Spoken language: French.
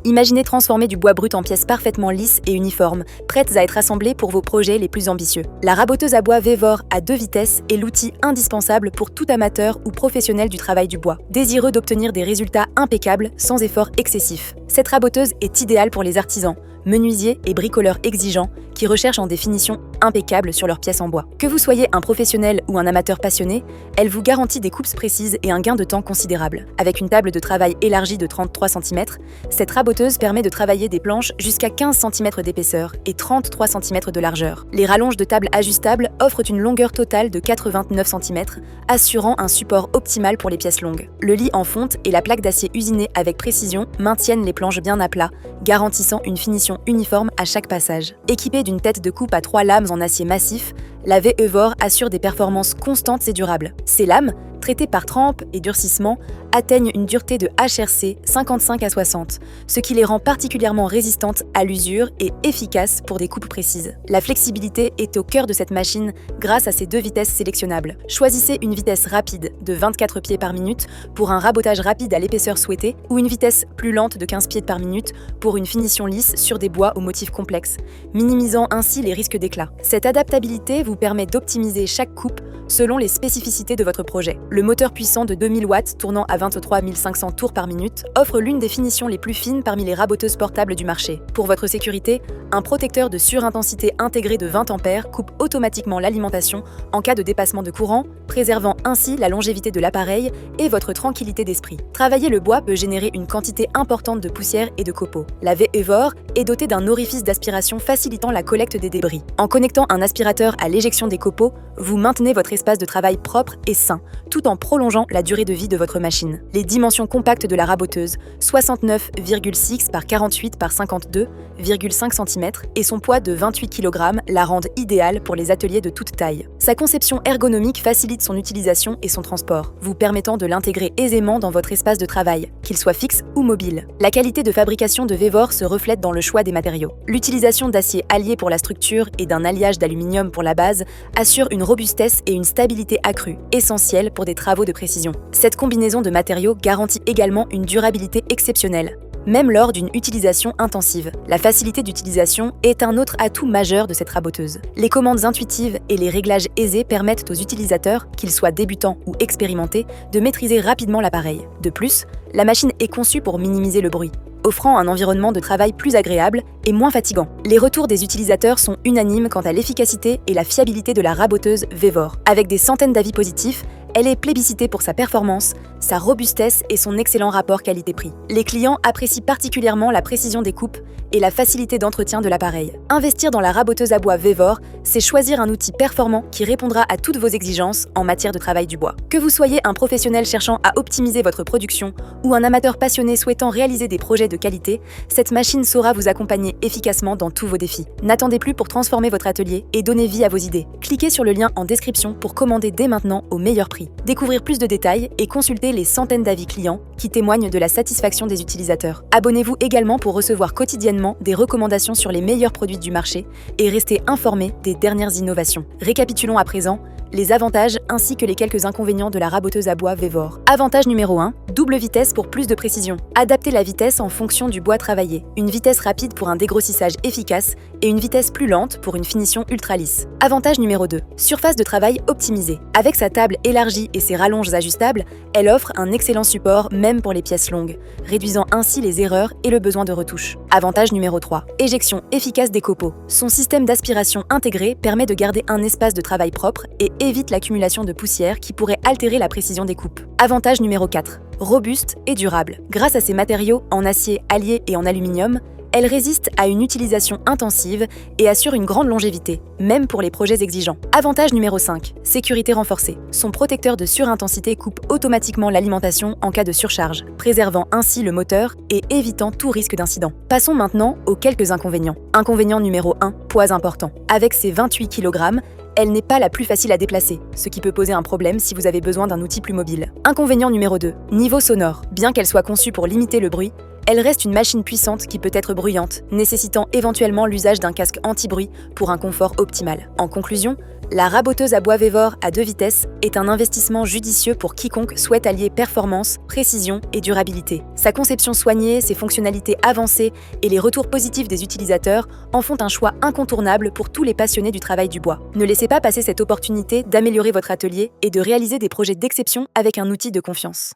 Imaginez transformer du bois brut en pièces parfaitement lisses et uniformes, prêtes à être assemblées pour vos projets les plus ambitieux. La raboteuse à bois Vevor à 2 vitesses est l'outil indispensable pour tout amateur ou professionnel du travail du bois, désireux d'obtenir des résultats impeccables sans effort excessif. Cette raboteuse est idéale pour les artisans, menuisiers et bricoleurs exigeants qui recherchent en des finitions impeccables sur leurs pièces en bois. Que vous soyez un professionnel ou un amateur passionné, elle vous garantit des coupes précises et un gain de temps considérable. Avec une table de travail élargie de 33 cm, cette raboteuse permet de travailler des planches jusqu'à 15 cm d'épaisseur et 33 cm de largeur. Les rallonges de table ajustables offrent une longueur totale de 89 cm, assurant un support optimal pour les pièces longues. Le lit en fonte et la plaque d'acier usinée avec précision maintiennent les planches bien à plat, garantissant une finition uniforme à chaque passage. Équipée d'une tête de coupe à 3 lames en acier massif, la Vevor assure des performances constantes et durables. Ces lames, traitées par trempe et durcissement, atteignent une dureté de HRC 55 à 60, ce qui les rend particulièrement résistantes à l'usure et efficaces pour des coupes précises. La flexibilité est au cœur de cette machine grâce à ses 2 vitesses sélectionnables. Choisissez une vitesse rapide de 24 pieds par minute pour un rabotage rapide à l'épaisseur souhaitée ou une vitesse plus lente de 15 pieds par minute pour une finition lisse sur des bois aux motifs complexes, minimisant ainsi les risques d'éclat. Cette adaptabilité vous permet d'optimiser chaque coupe selon les spécificités de votre projet. Le moteur puissant de 2000 watts tournant à 23 500 tours par minute offre l'une des finitions les plus fines parmi les raboteuses portables du marché. Pour votre sécurité, un protecteur de surintensité intégré de 20 ampères coupe automatiquement l'alimentation en cas de dépassement de courant, préservant ainsi la longévité de l'appareil et votre tranquillité d'esprit. Travailler le bois peut générer une quantité importante de poussière et de copeaux. La Vevor est dotée d'un orifice d'aspiration facilitant la collecte des débris. En connectant un aspirateur à l'éjection des copeaux, vous maintenez votre espace de travail propre et sain, tout en prolongeant la durée de vie de votre machine. Les dimensions compactes de la raboteuse, 69,6 par 48 par 52,5 cm, et son poids de 28 kg la rendent idéale pour les ateliers de toute taille. Sa conception ergonomique facilite son utilisation et son transport, vous permettant de l'intégrer aisément dans votre espace de travail, qu'il soit fixe ou mobile. La qualité de fabrication de Vevor se reflète dans le choix des matériaux. L'utilisation d'acier allié pour la structure et d'un alliage d'aluminium pour la base assure une robustesse et une stabilité accrue, essentielles pour des travaux de précision. Cette combinaison de matériaux garantit également une durabilité exceptionnelle, même lors d'une utilisation intensive. La facilité d'utilisation est un autre atout majeur de cette raboteuse. Les commandes intuitives et les réglages aisés permettent aux utilisateurs, qu'ils soient débutants ou expérimentés, de maîtriser rapidement l'appareil. De plus, la machine est conçue pour minimiser le bruit, offrant un environnement de travail plus agréable et moins fatigant. Les retours des utilisateurs sont unanimes quant à l'efficacité et la fiabilité de la raboteuse Vevor. Avec des centaines d'avis positifs, elle est plébiscitée pour sa performance, sa robustesse et son excellent rapport qualité-prix. Les clients apprécient particulièrement la précision des coupes et la facilité d'entretien de l'appareil. Investir dans la raboteuse à bois Vevor, c'est choisir un outil performant qui répondra à toutes vos exigences en matière de travail du bois. Que vous soyez un professionnel cherchant à optimiser votre production ou un amateur passionné souhaitant réaliser des projets de qualité, cette machine saura vous accompagner efficacement dans tous vos défis. N'attendez plus pour transformer votre atelier et donner vie à vos idées. Cliquez sur le lien en description pour commander dès maintenant au meilleur prix. Découvrir plus de détails et consulter les centaines d'avis clients qui témoignent de la satisfaction des utilisateurs. Abonnez-vous également pour recevoir quotidiennement des recommandations sur les meilleurs produits du marché et rester informé des dernières innovations. Récapitulons à présent les avantages ainsi que les quelques inconvénients de la raboteuse à bois Vevor. Avantage numéro 1, double vitesse pour plus de précision. Adaptez la vitesse en fonction du bois travaillé. Une vitesse rapide pour un dégrossissage efficace et une vitesse plus lente pour une finition ultra lisse. Avantage numéro 2, surface de travail optimisée. Avec sa table élargie et ses rallonges ajustables, elle offre un excellent support même pour les pièces longues, réduisant ainsi les erreurs et le besoin de retouche. Avantage numéro 3, éjection efficace des copeaux. Son système d'aspiration intégré permet de garder un espace de travail propre et évite l'accumulation de poussière qui pourrait altérer la précision des coupes. Avantage numéro 4, robuste et durable. Grâce à ses matériaux en acier allié et en aluminium, elle résiste à une utilisation intensive et assure une grande longévité, même pour les projets exigeants. Avantage numéro 5, sécurité renforcée. Son protecteur de surintensité coupe automatiquement l'alimentation en cas de surcharge, préservant ainsi le moteur et évitant tout risque d'incident. Passons maintenant aux quelques inconvénients. Inconvénient numéro 1, poids important. Avec ses 28 kg, elle n'est pas la plus facile à déplacer, ce qui peut poser un problème si vous avez besoin d'un outil plus mobile. Inconvénient numéro 2, niveau sonore. Bien qu'elle soit conçue pour limiter le bruit, Elle reste une machine puissante qui peut être bruyante, nécessitant éventuellement l'usage d'un casque anti-bruit pour un confort optimal. En conclusion, la raboteuse à bois Vévor à 2 vitesses est un investissement judicieux pour quiconque souhaite allier performance, précision et durabilité. Sa conception soignée, ses fonctionnalités avancées et les retours positifs des utilisateurs en font un choix incontournable pour tous les passionnés du travail du bois. Ne laissez pas passer cette opportunité d'améliorer votre atelier et de réaliser des projets d'exception avec un outil de confiance.